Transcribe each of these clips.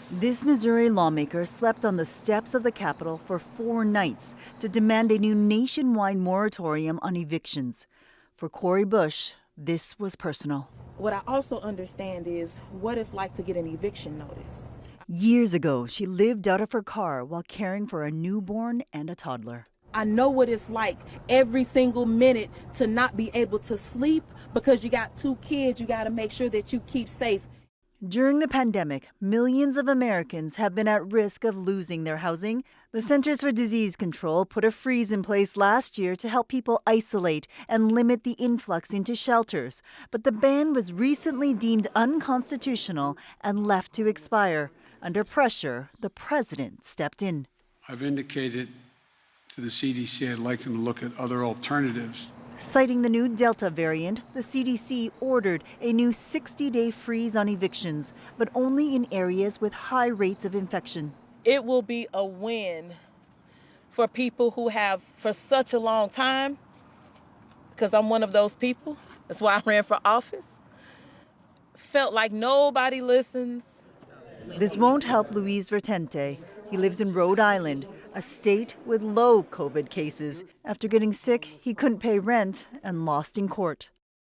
This Missouri lawmaker slept on the steps of the Capitol for 4 nights to demand a new nationwide moratorium on evictions. For Cori Bush, this was personal. What I also understand is what it's like to get an eviction notice. Years ago, she lived out of her car while caring for a newborn and a toddler. I know what it's like every single minute to not be able to sleep because you got 2 kids. You got to make sure that you keep safe. During the pandemic, millions of Americans have been at risk of losing their housing. The Centers for Disease Control put a freeze in place last year to help people isolate and limit the influx into shelters. But the ban was recently deemed unconstitutional and left to expire. Under pressure, the president stepped in. I've indicated to the CDC I'd like them to look at other alternatives. Citing the new Delta variant, the CDC ordered a new 60-day freeze on evictions, but only in areas with high rates of infection. It will be a win for people who have, for such a long time, because I'm one of those people, that's why I ran for office, felt like nobody listens. This won't help Luis Vertente. He lives in Rhode Island, a state with low COVID cases. After getting sick, he couldn't pay rent and lost in court.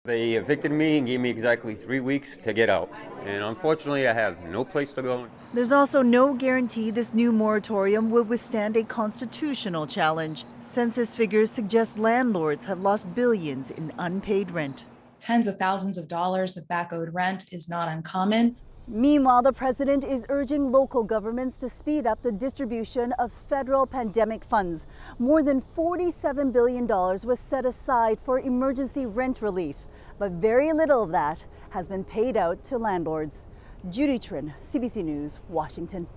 They evicted me and gave me exactly 3 weeks to get out. And unfortunately, I have no place to go. There's also no guarantee this new moratorium will withstand a constitutional challenge. Census figures suggest landlords have lost billions in unpaid rent. Tens of thousands of dollars of back-owed rent is not uncommon. Meanwhile, the president is urging local governments to speed up the distribution of federal pandemic funds. More than $47 billion was set aside for emergency rent relief, but very little of that has been paid out to landlords. Judy Trin, CBC News, Washington.